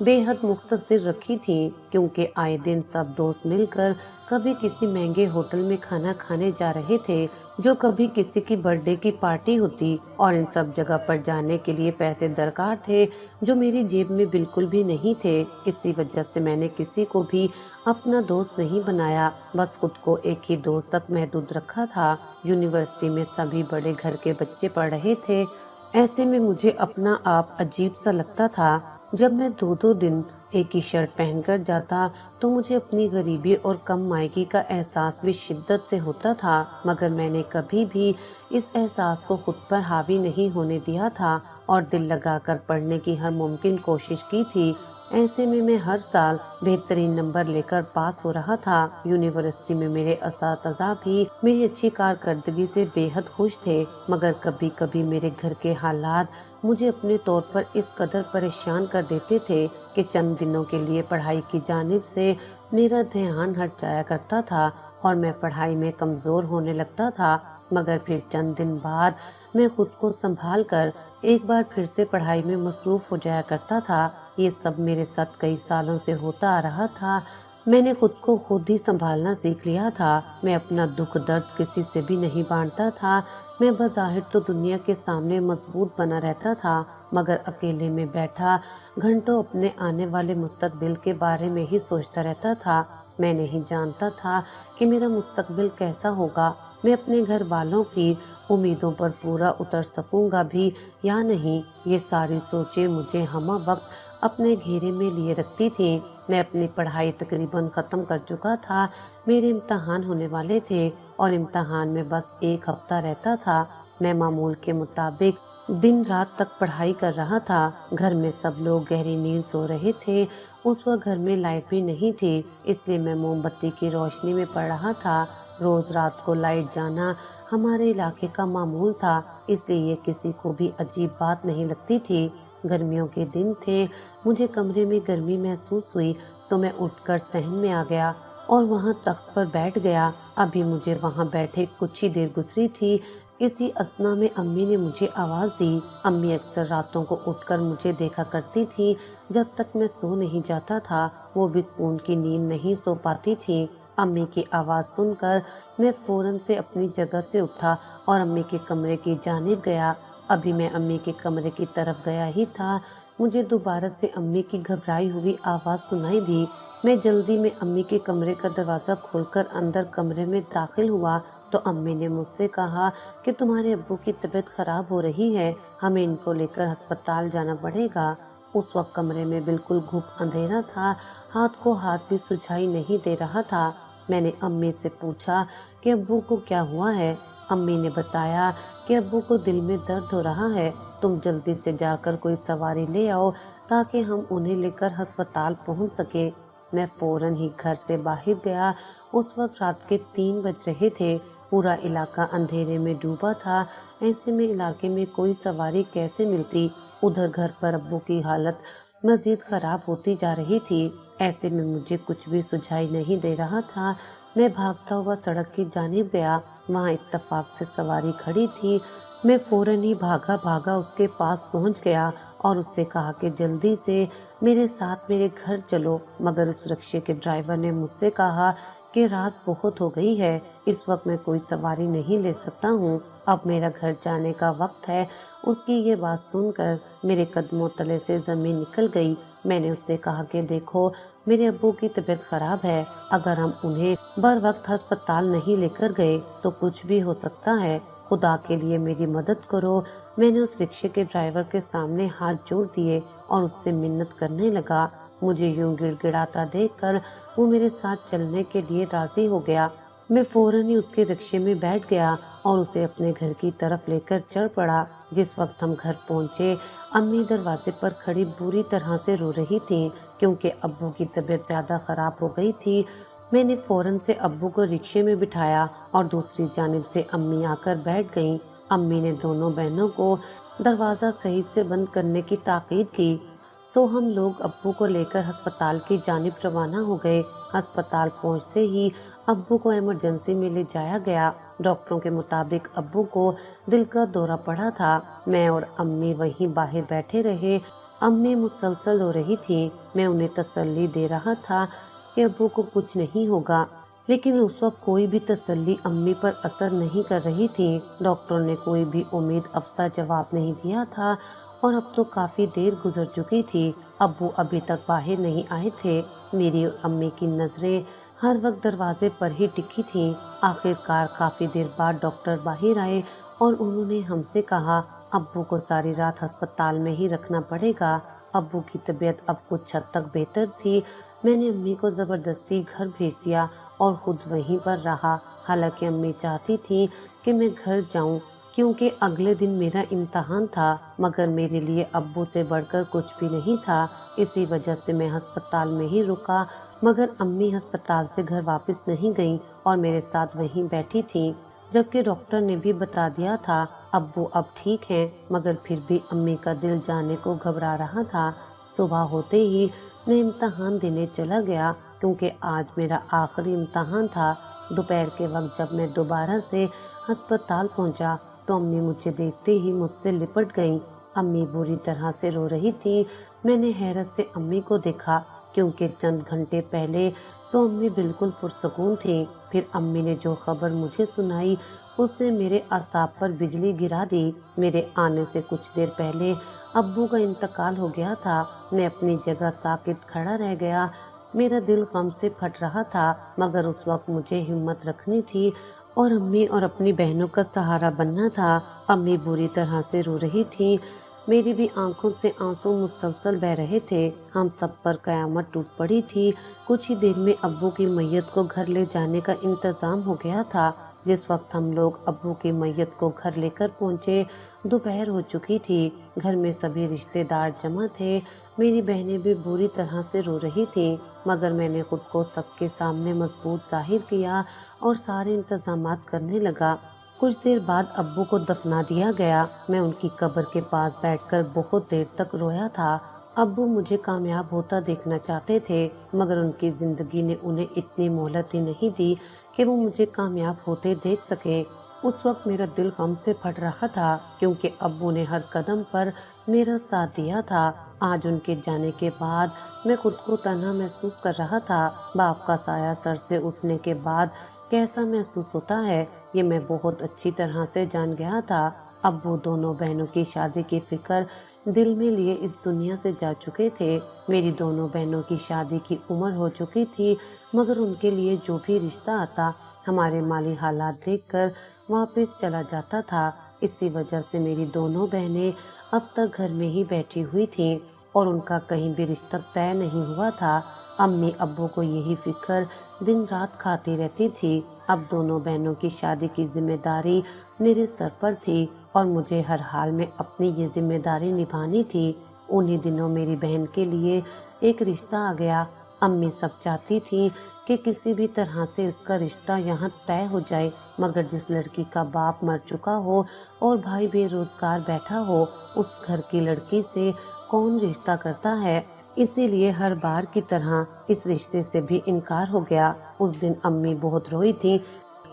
بے حد مختصر رکھی تھی، کیونکہ آئے دن سب دوست مل کر کبھی کسی مہنگے ہوٹل میں کھانا کھانے جا رہے تھے، جو کبھی کسی کی برتھ ڈے کی پارٹی ہوتی، اور ان سب جگہ پر جانے کے لیے پیسے درکار تھے جو میری جیب میں بالکل بھی نہیں تھے۔ اسی وجہ سے میں نے کسی کو بھی اپنا دوست نہیں بنایا، بس خود کو ایک ہی دوست تک محدود رکھا تھا۔ یونیورسٹی میں سبھی بڑے گھر کے بچے پڑھ رہے تھے، ایسے میں مجھے اپنا آپ عجیب سا لگتا تھا۔ جب میں دو دن ایک ہی شرٹ پہن کر جاتا تو مجھے اپنی غریبی اور کم مائگی کا احساس بھی شدت سے ہوتا تھا، مگر میں نے کبھی بھی اس احساس کو خود پر حاوی نہیں ہونے دیا تھا اور دل لگا کر پڑھنے کی ہر ممکن کوشش کی تھی۔ ایسے میں ہر سال بہترین نمبر لے کر پاس ہو رہا تھا۔ یونیورسٹی میں میرے اساتذہ بھی میری اچھی کارکردگی سے بے حد خوش تھے، مگر کبھی کبھی میرے گھر کے حالات مجھے اپنے طور پر اس قدر پریشان کر دیتے تھے کہ چند دنوں کے لیے پڑھائی کی جانب سے میرا دھیان ہٹ جایا کرتا تھا اور میں پڑھائی میں کمزور ہونے لگتا تھا، مگر پھر چند دن بعد میں خود کو سنبھال کر ایک بار پھر سے پڑھائی میں مصروف ہو جایا کرتا تھا۔ یہ سب میرے ساتھ کئی سالوں سے ہوتا آ رہا تھا۔ میں نے خود کو خود ہی سنبھالنا سیکھ لیا تھا۔ میں اپنا دکھ درد کسی سے بھی نہیں بانٹتا تھا۔ میں بظاہر تو دنیا کے سامنے مضبوط بنا رہتا تھا، مگر اکیلے میں بیٹھا گھنٹوں اپنے آنے والے مستقبل کے بارے میں ہی سوچتا رہتا تھا۔ میں نہیں جانتا تھا کہ میرا مستقبل کیسا ہوگا، میں اپنے گھر والوں کی امیدوں پر پورا اتر سکوں گا بھی یا نہیں۔ یہ ساری سوچیں مجھے ہمہ وقت اپنے گھیرے میں لیے رکھتی تھیں۔ میں اپنی پڑھائی تقریباً ختم کر چکا تھا، میرے امتحان ہونے والے تھے اور امتحان میں بس ایک ہفتہ رہتا تھا۔ میں معمول کے مطابق دن رات تک پڑھائی کر رہا تھا۔ گھر میں سب لوگ گہری نیند سو رہے تھے۔ اس وقت گھر میں لائٹ بھی نہیں تھی، اس لیے میں موم بتی کی روشنی میں پڑھ رہا تھا۔ روز رات کو لائٹ جانا ہمارے علاقے کا معمول تھا، اس لیے یہ کسی کو بھی عجیب بات نہیں لگتی تھی۔ گرمیوں کے دن تھے، مجھے کمرے میں گرمی محسوس ہوئی تو میں اٹھ کر صحن میں آ گیا اور وہاں تخت پر بیٹھ گیا۔ ابھی مجھے وہاں بیٹھے کچھ ہی دیر گزری تھی، اسی اثنا میں امی نے مجھے آواز دی۔ امی اکثر راتوں کو اٹھ کر مجھے دیکھا کرتی تھی جب تک میں سو نہیں جاتا تھا، وہ بھی سکون کی نیند نہیں سو پاتی تھی۔ امی کی آواز سن کر میں فوراً سے اپنی جگہ سے اٹھا اور امی کے کمرے کی جانب گیا۔ ابھی میں امی کے کمرے کی طرف گیا ہی تھا، مجھے دوبارہ سے امی کی گھبرائی ہوئی آواز سنائی دی۔ میں جلدی میں امی کے کمرے کا دروازہ کھول کر اندر کمرے میں داخل ہوا تو امی نے مجھ سے کہا کہ تمہارے ابو کی طبیعت خراب ہو رہی ہے، ہمیں ان کو لے کر ہسپتال جانا پڑے گا۔ اس وقت کمرے میں بالکل گھپ اندھیرا تھا، ہاتھ کو ہاتھ بھی سجھائی نہیں دے رہا تھا۔ میں نے امی سے پوچھا کہ ابو کو کیا ہوا ہے؟ امی نے بتایا کہ ابو کو دل میں درد ہو رہا ہے، تم جلدی سے جا کر کوئی سواری لے آؤ تاکہ ہم انہیں لے کر ہسپتال پہنچ سکیں۔ میں فوراً ہی گھر سے باہر گیا۔ اس وقت رات کے 3 بج رہے تھے، پورا علاقہ اندھیرے میں ڈوبا تھا، ایسے میں علاقے میں کوئی سواری کیسے ملتی؟ ادھر گھر پر ابو کی حالت مزید خراب ہوتی جا رہی تھی، ایسے میں مجھے کچھ بھی سجھائی نہیں دے رہا تھا۔ میں بھاگتا ہوا سڑک کی جانب گیا، وہاں اتفاق سے سواری کھڑی تھی۔ میں فوراً ہی بھاگا اس کے پاس پہنچ گیا اور اس سے کہا کہ جلدی سے میرے ساتھ میرے گھر چلو، مگر اس رکشے کے ڈرائیور نے مجھ سے کہا کہ رات بہت ہو گئی ہے، اس وقت میں کوئی سواری نہیں لے سکتا ہوں، اب میرا گھر جانے کا وقت ہے۔ اس کی یہ بات سن کر میرے قدموں تلے سے زمین نکل گئی۔ میں نے اس سے کہا کہ دیکھو، میرے ابو کی طبیعت خراب ہے، اگر ہم انہیں بر وقت ہسپتال نہیں لے کر گئے تو کچھ بھی ہو سکتا ہے، خدا کے لیے میری مدد کرو۔ میں نے اس رکشے کے ڈرائیور کے سامنے ہاتھ جوڑ دیے اور اس سے منت کرنے لگا۔ مجھے یوں گڑ گڑاتا دیکھ کر وہ میرے ساتھ چلنے کے لیے راضی ہو گیا۔ میں فوراً ہی اس کے رکشے میں بیٹھ گیا اور اسے اپنے گھر کی طرف لے کر چڑھ پڑا۔ جس وقت ہم گھر پہنچے، امی دروازے پر کھڑی بری طرح سے رو رہی تھیں کیونکہ ابو کی طبیعت زیادہ خراب ہو گئی تھی۔ میں نے فوراً سے ابو کو رکشے میں بٹھایا اور دوسری جانب سے امی آ کر بیٹھ گئیں۔ امی نے دونوں بہنوں کو دروازہ صحیح سے بند کرنے کی تاکید کی، سو ہم لوگ ابو کو لے کر ہسپتال کی جانب روانہ ہو گئے۔ ہسپتال پہنچتے ہی ابو کو ایمرجنسی میں لے جایا گیا۔ ڈاکٹروں کے مطابق ابو کو دل کا دورہ پڑا تھا۔ میں اور امی وہیں باہر بیٹھے رہے۔ امی مسلسل رو رہی تھی۔ میں انہیں تسلی دے رہا تھا کہ ابو کو کچھ نہیں ہوگا، لیکن اس وقت کوئی بھی تسلی امی پر اثر نہیں کر رہی تھی۔ ڈاکٹر نے کوئی بھی امید افزا جواب نہیں دیا تھا اور اب تو کافی دیر گزر چکی تھی۔ ابو ابھی تک باہر نہیں آئے تھے۔ میری اور امی کی نظریں ہر وقت دروازے پر ہی ٹکی تھیں۔ آخر کار کافی دیر بعد ڈاکٹر باہر آئے اور انہوں نے ہم سے کہا، ابو کو ساری رات ہسپتال میں ہی رکھنا پڑے گا۔ ابو کی طبیعت اب کچھ حد تک بہتر تھی۔ میں نے امی کو زبردستی گھر بھیج دیا اور خود وہیں پر رہا۔ حالانکہ امی چاہتی تھی کہ میں گھر جاؤں کیونکہ اگلے دن میرا امتحان تھا، مگر میرے لیے ابو سے بڑھ کر کچھ بھی نہیں تھا۔ اسی وجہ سے میں ہسپتال میں ہی رکا، مگر امی ہسپتال سے گھر واپس نہیں گئیں اور میرے ساتھ وہیں بیٹھی تھیں، جبکہ ڈاکٹر نے بھی بتا دیا تھا ابو اب ٹھیک ہیں، مگر پھر بھی امی کا دل جانے کو گھبرا رہا تھا۔ صبح ہوتے ہی میں امتحان دینے چلا گیا کیونکہ آج میرا آخری امتحان تھا۔ دوپہر کے وقت جب میں دوبارہ سے ہسپتال پہنچا تو امی مجھے دیکھتے ہی مجھ سے لپٹ گئیں۔ امی بری طرح سے رو رہی تھی۔ میں نے حیرت سے امی کو دیکھا کیونکہ چند گھنٹے پہلے تو امی بالکل پرسکون تھی۔ پھر امی نے جو خبر مجھے سنائی اس نے میرے اعصاب پر بجلی گرا دی۔ میرے آنے سے کچھ دیر پہلے ابو کا انتقال ہو گیا تھا۔ میں اپنی جگہ ساکت کھڑا رہ گیا۔ میرا دل غم سے پھٹ رہا تھا، مگر اس وقت مجھے ہمت رکھنی تھی اور امی اور اپنی بہنوں کا سہارا بننا تھا۔ امی بری طرح سے رو رہی تھی۔ میری بھی آنکھوں سے آنسو مسلسل بہہ رہے تھے۔ ہم سب پر قیامت ٹوٹ پڑی تھی۔ کچھ ہی دیر میں ابو کی میت کو گھر لے جانے کا انتظام ہو گیا تھا۔ جس وقت ہم لوگ ابو کی میت کو گھر لے کر پہنچے دوپہر ہو چکی تھی۔ گھر میں سبھی رشتے دار جمع تھے۔ میری بہنیں بھی بری طرح سے رو رہی تھیں، مگر میں نے خود کو سب کے سامنے مضبوط ظاہر کیا اور سارے انتظامات کرنے لگا۔ کچھ دیر بعد ابو کو دفنا دیا گیا۔ میں ان کی قبر کے پاس بیٹھ کر بہت دیر تک رویا تھا۔ ابو مجھے کامیاب ہوتا دیکھنا چاہتے تھے، مگر ان کی زندگی نے انہیں اتنی مہلت ہی نہیں دی کہ وہ مجھے کامیاب ہوتے دیکھ سکیں۔ اس وقت میرا دل غم سے پھٹ رہا تھا کیونکہ ابو نے ہر قدم پر میرا ساتھ دیا تھا۔ آج ان کے جانے کے بعد میں خود کو تنہا محسوس کر رہا تھا۔ باپ کا سایہ سر سے اٹھنے کے بعد کیسا محسوس ہوتا ہے یہ میں بہت اچھی طرح سے جان گیا تھا۔ ابو دونوں بہنوں کی شادی کی فکر دل میں لیے اس دنیا سے جا چکے تھے۔ میری دونوں بہنوں کی شادی کی عمر ہو چکی تھی، مگر ان کے لیے جو بھی رشتہ آتا ہمارے مالی حالات دیکھ کر واپس چلا جاتا تھا۔ اسی وجہ سے میری دونوں بہنیں اب تک گھر میں ہی بیٹھی ہوئی تھیں اور ان کا کہیں بھی رشتہ طے نہیں ہوا تھا۔ امی ابو کو یہی فکر دن رات کھاتی رہتی تھی۔ اب دونوں بہنوں کی شادی کی ذمہ داری میرے سر پر تھی اور مجھے ہر حال میں اپنی یہ ذمہ داری نبھانی تھی۔ انہی دنوں میری بہن کے لیے ایک رشتہ آ گیا۔ امی سب چاہتی تھی کہ کسی بھی طرح سے اس کا رشتہ یہاں طے ہو جائے، مگر جس لڑکی کا باپ مر چکا ہو اور بھائی بے روزگار بیٹھا ہو اس گھر کی لڑکی سے کون رشتہ کرتا ہے؟ اسی لیے ہر بار کی طرح اس رشتے سے بھی انکار ہو گیا۔ اس دن امی بہت روئی تھی۔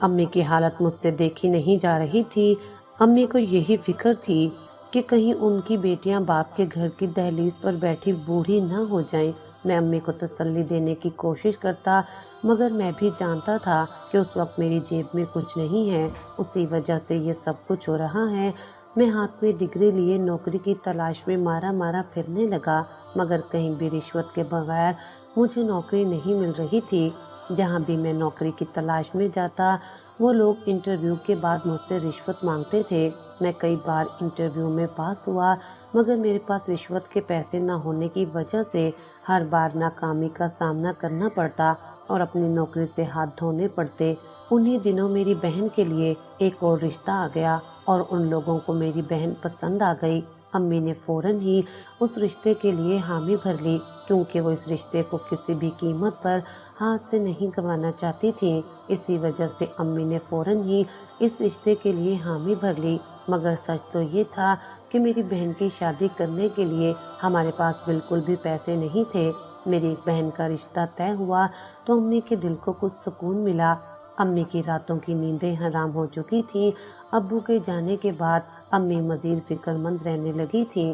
امی کی حالت مجھ سے دیکھی نہیں جا رہی تھی۔ امی کو یہی فکر تھی کہ کہیں ان کی بیٹیاں باپ کے گھر کی دہلیز پر بیٹھی بوڑھی نہ ہو جائیں۔ میں امی کو تسلی دینے کی کوشش کرتا، مگر میں بھی جانتا تھا کہ اس وقت میری جیب میں کچھ نہیں ہے، اسی وجہ سے یہ سب کچھ ہو رہا ہے۔ میں ہاتھ میں ڈگری لیے نوکری کی تلاش میں مارا مارا پھرنے لگا، مگر کہیں بھی رشوت کے بغیر مجھے نوکری نہیں مل رہی تھی۔ جہاں بھی میں نوکری کی تلاش میں جاتا وہ لوگ انٹرویو کے بعد مجھ سے رشوت مانگتے تھے۔ میں کئی بار انٹرویو میں پاس ہوا، مگر میرے پاس رشوت کے پیسے نہ ہونے کی وجہ سے ہر بار ناکامی کا سامنا کرنا پڑتا اور اپنی نوکری سے ہاتھ دھونے پڑتے۔ انہی دنوں میری بہن کے لیے ایک اور رشتہ آ گیا اور ان لوگوں کو میری بہن پسند آ گئی۔ امی نے فوراً ہی اس رشتے کے لیے حامی بھر لی کیونکہ وہ اس رشتے کو کسی بھی قیمت پر ہاتھ سے نہیں گنوانا چاہتی تھیں۔ اسی وجہ سے امی نے فوراً ہی اس رشتے کے لیے حامی بھر لی، مگر سچ تو یہ تھا کہ میری بہن کی شادی کرنے کے لیے ہمارے پاس بالکل بھی پیسے نہیں تھے۔ میری ایک بہن کا رشتہ طے ہوا تو امی کے دل کو کچھ سکون ملا۔ امی کی راتوں کی نیندیں حرام ہو چکی تھیں۔ ابو کے جانے کے بعد امی مزید فکر مند رہنے لگی تھیں۔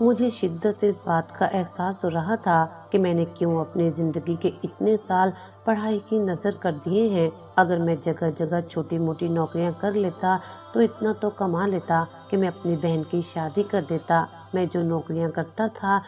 مجھے شدت سے اس بات کا احساس ہو رہا تھا کہ میں نے کیوں اپنی زندگی کے اتنے سال پڑھائی کی نظر کر دیے ہیں۔ اگر میں جگہ جگہ چھوٹی موٹی نوکریاں کر لیتا تو اتنا تو کما لیتا کہ میں اپنی بہن کی شادی کر دیتا۔ میں جو نوکریاں کرتا تھا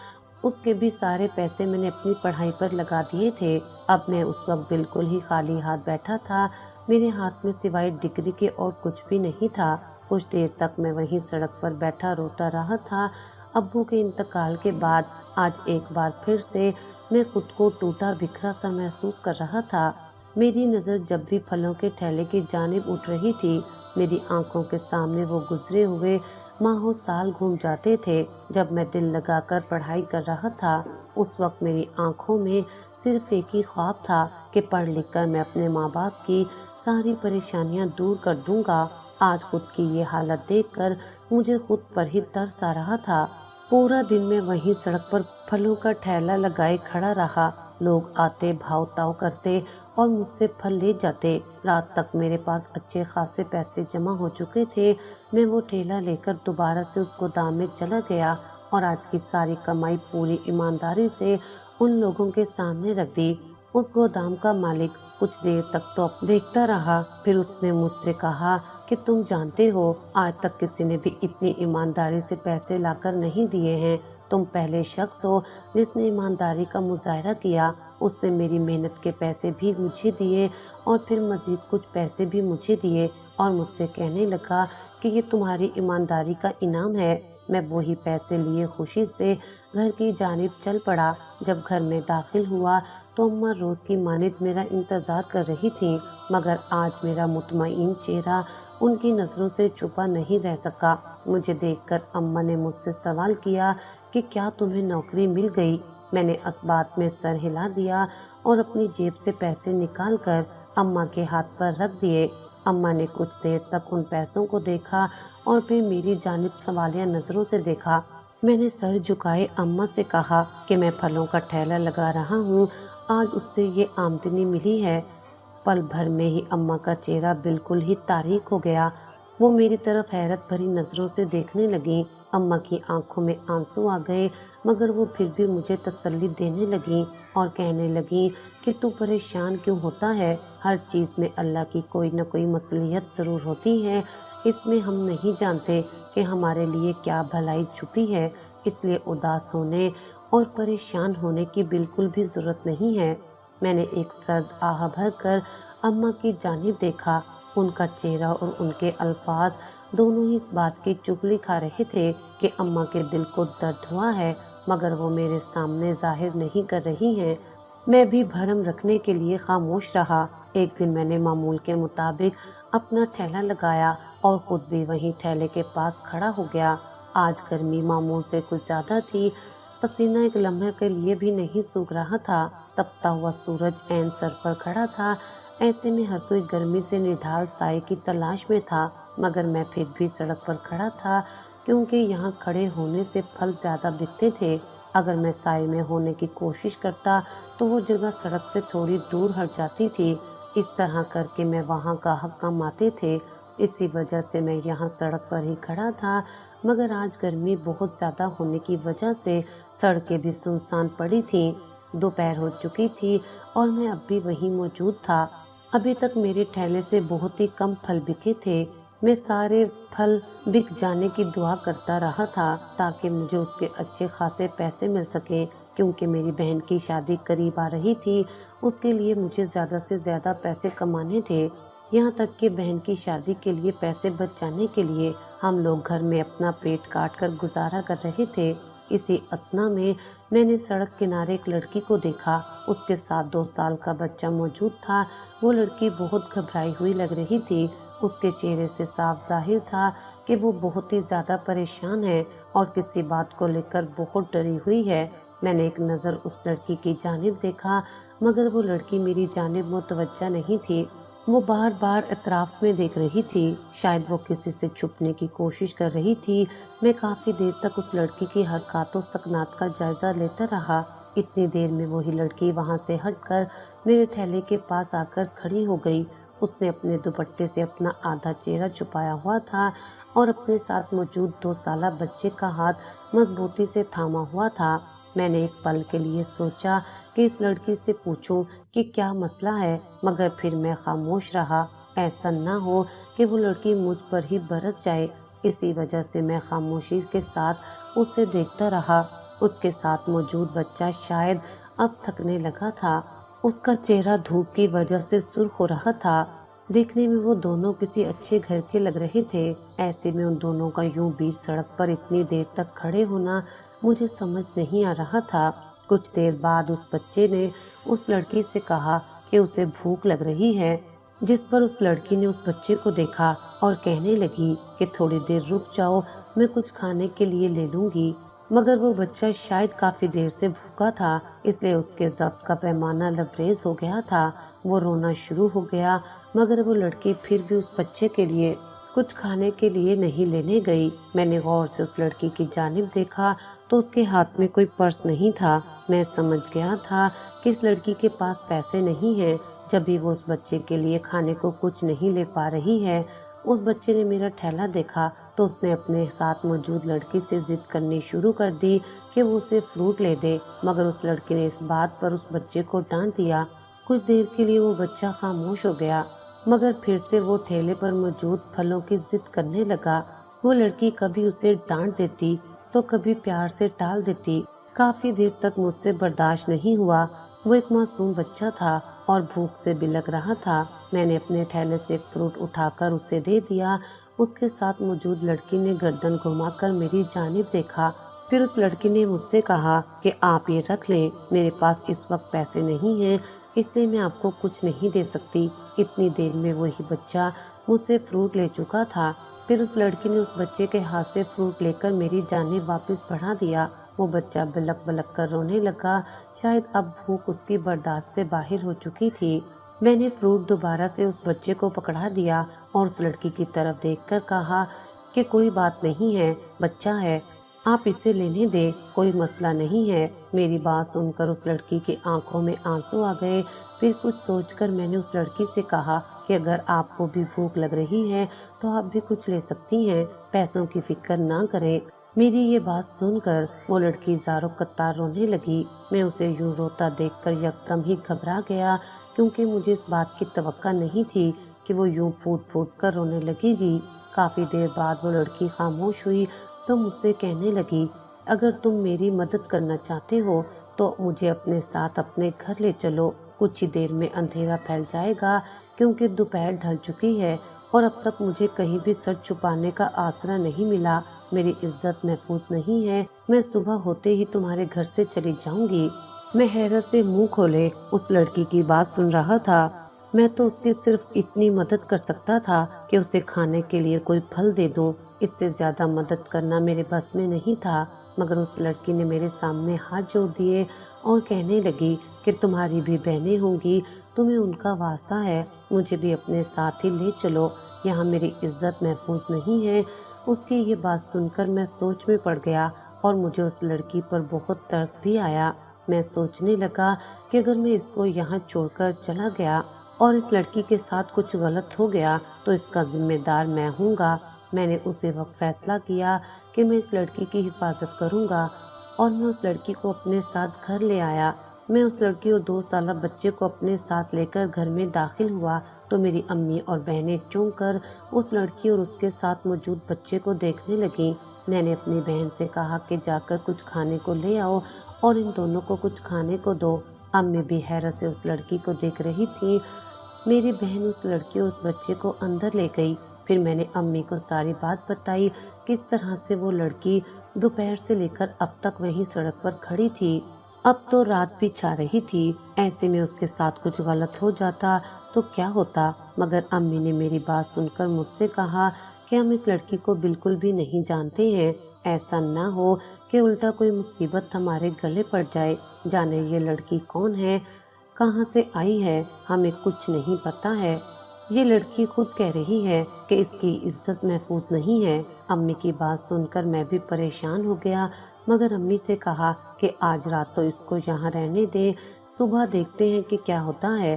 اس کے بھی سارے پیسے میں نے اپنی پڑھائی پر لگا دیے تھے۔ اب میں اس وقت بالکل ہی خالی ہاتھ بیٹھا تھا، میرے ہاتھ میں سوائے ڈگری کے اور کچھ بھی نہیں تھا۔ کچھ دیر تک میں وہیں سڑک پر بیٹھا روتا رہا تھا۔ ابو کے انتقال کے بعد آج ایک بار پھر سے میں خود کو ٹوٹا بکھرا سا محسوس کر رہا تھا۔ میری نظر جب بھی پھلوں کے ٹھیلے کی جانب اٹھ رہی تھی، میری آنکھوں کے سامنے وہ گزرے ہوئے ماہوں سال گھوم جاتے تھے جب میں دل لگا کر پڑھائی کر رہا تھا۔ اس وقت میری آنکھوں میں صرف ایک ہی خواب تھا کہ پڑھ لکھ کر میں اپنے ماں باپ کی ساری پریشانیاں دور کر دوں گا۔ آج خود کی یہ حالت دیکھ کر مجھے خود پر ہی ترس آ رہا تھا۔ پورا دن میں وہیں سڑک پر پھلوں کا ٹھیلا لگائے کھڑا رہا۔ لوگ آتے بھاؤ تاؤ کرتے اور مجھ سے پھل لے جاتے۔ رات تک میرے پاس اچھے خاصے پیسے جمع ہو چکے تھے۔ میں وہ ٹھیلا لے کر دوبارہ سے اس گودام میں چلا گیا اور آج کی ساری کمائی پوری ایمانداری سے ان لوگوں کے سامنے رکھ دی۔ اس گودام کا مالک کچھ دیر تک تو دیکھتا رہا، پھر اس نے مجھ سے کہا کہ تم جانتے ہو آج تک کسی نے بھی اتنی ایمانداری سے پیسے لا کر نہیں دیے ہیں۔ تم پہلے شخص ہو جس نے ایمانداری کا مظاہرہ کیا۔ اس نے میری محنت کے پیسے بھی مجھے دیے اور پھر مزید کچھ پیسے بھی مجھے دیے اور مجھ سے کہنے لگا کہ یہ تمہاری ایمانداری کا انعام ہے۔ میں وہی پیسے لیے خوشی سے گھر کی جانب چل پڑا۔ جب گھر میں داخل ہوا تو اماں روز کی مانند میرا انتظار کر رہی تھیں، مگر آج میرا مطمئن چہرہ ان کی نظروں سے چھپا نہیں رہ سکا۔ مجھے دیکھ کر اماں نے مجھ سے سوال کیا کہ کیا تمہیں نوکری مل گئی؟ میں نے اس بات میں سر ہلا دیا اور اپنی جیب سے پیسے نکال کر اماں کے ہاتھ پر رکھ دیے۔ اماں نے کچھ دیر تک ان پیسوں کو دیکھا اور پھر میری جانب سوالیہ نظروں سے دیکھا۔ میں نے سر جھکائے اماں سے کہا کہ میں پھلوں کا ٹھیلا لگا رہا ہوں، آج اس سے یہ آمدنی ملی ہے۔ پل بھر میں ہی اماں کا چہرہ بالکل ہی تاریک ہو گیا۔ وہ میری طرف حیرت بھری نظروں سے دیکھنے لگیں۔ اماں کی آنکھوں میں آنسو آ گئے، مگر وہ پھر بھی مجھے تسلی دینے لگیں اور کہنے لگیں کہ تو پریشان کیوں ہوتا ہے؟ ہر چیز میں اللہ کی کوئی نہ کوئی مصلحت ضرور ہوتی ہے۔ اس میں ہم نہیں جانتے کہ ہمارے لیے کیا بھلائی چھپی ہے، اس لیے اداس ہونے اور پریشان ہونے کی بالکل بھی ضرورت نہیں ہے۔ میں نے ایک سرد آہ بھر کر اماں کی جانب دیکھا۔ ان کا چہرہ اور ان کے الفاظ دونوں ہی اس بات کی چغلی کھا رہے تھے کہ اماں کے دل کو درد ہوا ہے، مگر وہ میرے سامنے ظاہر نہیں کر رہی ہیں۔ میں بھی بھرم رکھنے کے لیے خاموش رہا۔ ایک دن میں نے معمول کے مطابق اپنا ٹھیلا لگایا اور خود بھی وہیں ٹھیلے کے پاس کھڑا ہو گیا۔ آج گرمی معمول سے کچھ زیادہ تھی، پسینہ ایک لمحے کے لیے بھی نہیں سوکھ رہا تھا۔ تپتا ہوا سورج عین سر پر کھڑا تھا، ایسے میں ہر کوئی گرمی سے نڈھال سائے کی تلاش میں تھا، مگر میں پھر بھی سڑک پر کھڑا تھا کیونکہ یہاں کھڑے ہونے سے پھل زیادہ بکتے تھے۔ اگر میں سائے میں ہونے کی کوشش کرتا تو وہ جگہ سڑک سے تھوڑی دور ہٹ جاتی تھی۔ اس طرح کر کے میں وہاں کا حق کماتے تھے۔ اسی وجہ سے میں یہاں سڑک پر ہی کھڑا تھا، مگر آج گرمی بہت زیادہ ہونے کی وجہ سے سڑکیں بھی سنسان پڑی تھیں۔ دوپہر ہو چکی تھی اور میں اب بھی وہیں موجود تھا۔ ابھی تک میرے ٹھیلے سے بہت ہی کم پھل بکے تھے۔ میں سارے پھل بک جانے کی دعا کرتا رہا تھا تاکہ مجھے اس کے اچھے خاصے پیسے مل سکیں، کیونکہ میری بہن کی شادی قریب آ رہی تھی۔ اس کے لیے مجھے زیادہ سے زیادہ پیسے کمانے تھے، یہاں تک کہ بہن کی شادی کے لیے پیسے بچ جانے کے لیے ہم لوگ گھر میں اپنا پیٹ کاٹ کر گزارا کر رہے تھے۔ اسی اثنا میں نے سڑک کنارے ایک لڑکی کو دیکھا۔ اس کے ساتھ 2 سال کا بچہ موجود تھا۔ وہ لڑکی بہت گھبرائی ہوئی لگ رہی تھی۔ اس کے چہرے سے صاف ظاہر تھا کہ وہ بہت ہی زیادہ پریشان ہے اور کسی بات کو لے کر بہت ڈری ہوئی ہے۔ میں نے ایک نظر اس لڑکی کی جانب دیکھا، مگر وہ لڑکی میری جانب متوجہ نہیں تھی۔ وہ بار بار اطراف میں دیکھ رہی تھی، شاید وہ کسی سے چھپنے کی کوشش کر رہی تھی۔ میں کافی دیر تک اس لڑکی کی حرکات و سکنات کا جائزہ لیتا رہا۔ اتنی دیر میں وہی لڑکی وہاں سے ہٹ کر میرے ٹھیلے کے پاس آ کر کھڑی ہو گئی۔ اس نے اپنے دوپٹے سے اپنا آدھا چہرہ چھپایا ہوا تھا اور اپنے ساتھ موجود 2 سالہ بچے کا ہاتھ مضبوطی سے تھاما ہوا تھا۔ میں نے ایک پل کے لیے سوچا کہ اس لڑکی سے پوچھوں کہ کیا مسئلہ ہے، مگر پھر میں خاموش رہا۔ ایسا نہ ہو کہ وہ لڑکی مجھ پر ہی برس جائے، اسی وجہ سے میں خاموشی کے ساتھ اسے دیکھتا رہا۔ اس کے ساتھ موجود بچہ شاید اب تھکنے لگا تھا، اس کا چہرہ دھوپ کی وجہ سے سرخ ہو رہا تھا۔ دیکھنے میں وہ دونوں کسی اچھے گھر کے لگ رہے تھے، ایسے میں ان دونوں کا یوں بیچ سڑک پر اتنی دیر تک کھڑے ہونا مجھے سمجھ نہیں آ رہا تھا۔ کچھ دیر بعد اس بچے نے اس لڑکی سے کہا کہ اسے بھوک لگ رہی ہے، جس پر اس لڑکی نے اس بچے کو دیکھا اور کہنے لگی کہ تھوڑی دیر رک جاؤ، میں کچھ کھانے کے لیے لے لوں گی۔ مگر وہ بچہ شاید کافی دیر سے بھوکا تھا، اس لیے اس کے ضبط کا پیمانہ لبریز ہو گیا تھا۔ وہ رونا شروع ہو گیا، مگر وہ لڑکی پھر بھی اس بچے کے لیے کچھ کھانے کے لیے نہیں لینے گئی۔ میں نے غور سے اس لڑکی کی جانب دیکھا تو اس کے ہاتھ میں کوئی پرس نہیں تھا۔ میں سمجھ گیا تھا کہ اس لڑکی کے پاس پیسے نہیں ہیں، جب بھی وہ اس بچے کے لیے کھانے کو کچھ نہیں لے پا رہی ہے۔ اس بچے نے میرا ٹھیلا دیکھا تو اس نے اپنے ساتھ موجود لڑکی سے ضد کرنی شروع کر دی کہ وہ اسے فروٹ لے دے، مگر اس لڑکی نے اس بات پر اس بچے کو ڈانٹ دیا۔ کچھ دیر کے لیے وہ بچہ خاموش ہو گیا، مگر پھر سے وہ ٹھیلے پر موجود پھلوں کی ضد کرنے لگا۔ وہ لڑکی کبھی اسے ڈانٹ دیتی تو کبھی پیار سے ٹال دیتی۔ کافی دیر تک مجھ سے برداشت نہیں ہوا۔ وہ ایک معصوم بچہ تھا اور بھوک سے بلک رہا تھا۔ میں نے اپنے ٹھیلے سے ایک فروٹ اٹھا کر اسے دے دیا۔ اس کے ساتھ موجود لڑکی نے گردن گھما کر میری جانب دیکھا، پھر اس لڑکی نے مجھ سے کہا کہ آپ یہ رکھ لیں، میرے پاس اس وقت پیسے نہیں ہیں، اس لیے میں آپ کو کچھ نہیں دے سکتی۔ اتنی دیر میں وہی بچہ مجھ سے فروٹ لے چکا تھا۔ پھر اس لڑکی نے اس بچے کے ہاتھ سے فروٹ لے کر میری جانب واپس بڑھا دیا۔ وہ بچہ بلک بلک کر رونے لگا، شاید اب بھوک اس کی برداشت سے باہر ہو چکی تھی۔ میں نے فروٹ دوبارہ سے اس بچے کو پکڑا دیا اور اس لڑکی کی طرف دیکھ کر کہا کہ کوئی بات نہیں ہے، بچہ ہے، آپ اسے لینے دیں، کوئی مسئلہ نہیں ہے۔ میری بات سن کر اس لڑکی کی آنکھوں میں آنسو آ گئے۔ پھر کچھ سوچ کر میں نے اس لڑکی سے کہا کہ اگر آپ کو بھی بھوک لگ رہی ہے تو آپ بھی کچھ لے سکتی ہیں، پیسوں کی فکر نہ کریں۔ میری یہ بات سن کر وہ لڑکی زاروں قطار رونے لگی۔ میں اسے یوں روتا دیکھ کر یکدم ہی گھبرا گیا، کیونکہ مجھے اس بات کی توقع نہیں تھی کہ وہ یوں پھوٹ پھوٹ کر رونے لگے گی۔ کافی دیر بعد وہ لڑکی خاموش ہوئی تو مجھ سے کہنے لگی، اگر تم میری مدد کرنا چاہتے ہو تو مجھے اپنے ساتھ اپنے گھر لے چلو، کچھ ہی دیر میں اندھیرا پھیل جائے گا، کیونکہ دوپہر ڈھل چکی ہے اور اب تک مجھے کہیں بھی سر چھپانے کا آسرا نہیں ملا۔ میری عزت محفوظ نہیں ہے، میں صبح ہوتے ہی تمہارے گھر سے چلی جاؤں گی۔ میں حیرت سے منہ کھولے اس لڑکی کی بات سن رہا تھا۔ میں تو اس کی صرف اتنی مدد کر سکتا تھا کہ اسے کھانے کے لیے کوئی پھل دے دوں، اس سے زیادہ مدد کرنا میرے بس میں نہیں تھا۔ مگر اس لڑکی نے میرے سامنے ہاتھ جوڑ دیے اور کہنے لگی کہ تمہاری بھی بہنیں ہوں گی، تمہیں ان کا واسطہ ہے، مجھے بھی اپنے ساتھ ہی لے چلو، یہاں میری عزت محفوظ نہیں ہے۔ اس کی یہ بات سن کر میں سوچ میں پڑ گیا اور مجھے اس لڑکی پر بہت ترس بھی آیا۔ میں سوچنے لگا کہ اگر میں اس کو یہاں چھوڑ کر چلا گیا اور اس لڑکی کے ساتھ کچھ غلط ہو گیا تو اس کا ذمہ دار میں ہوں گا۔ میں نے اسی وقت فیصلہ کیا کہ میں اس لڑکی کی حفاظت کروں گا اور میں اس لڑکی کو اپنے ساتھ گھر لے آیا۔ میں اس لڑکی اور 2 سالہ بچے کو اپنے ساتھ لے کر گھر میں داخل ہوا تو میری امی اور بہنیں چونک کر اس لڑکی اور اس کے ساتھ موجود بچے کو دیکھنے لگیں۔ میں نے اپنی بہن سے کہا کہ جا کر کچھ کھانے کو لے آؤ اور ان دونوں کو کچھ کھانے کو دو۔ امی بھی حیرت سے اس لڑکی کو دیکھ رہی تھی۔ میری بہن اس لڑکی اور اس بچے کو اندر لے گئی۔ پھر میں نے امی کو ساری بات بتائی، کس طرح سے وہ لڑکی دوپہر سے لے کر اب تک وہیں سڑک پر کھڑی تھی۔ اب تو رات بھی چھا رہی تھی، ایسے میں اس کے ساتھ کچھ غلط ہو جاتا تو کیا ہوتا۔ مگر امی نے میری بات سن کر مجھ سے کہا کہ ہم اس لڑکی کو بالکل بھی نہیں جانتے ہیں، ایسا نہ ہو کہ الٹا کوئی مصیبت ہمارے گلے پڑ جائے۔ جانے یہ لڑکی کون ہے، کہاں سے آئی ہے، ہمیں کچھ نہیں پتا ہے۔ یہ لڑکی خود کہہ رہی ہے کہ اس کی عزت محفوظ نہیں ہے۔ امی کی بات سن کر میں بھی پریشان ہو گیا، مگر امی سے کہا کہ آج رات تو اس کو یہاں رہنے دیں، صبح دیکھتے ہیں کہ کیا ہوتا ہے۔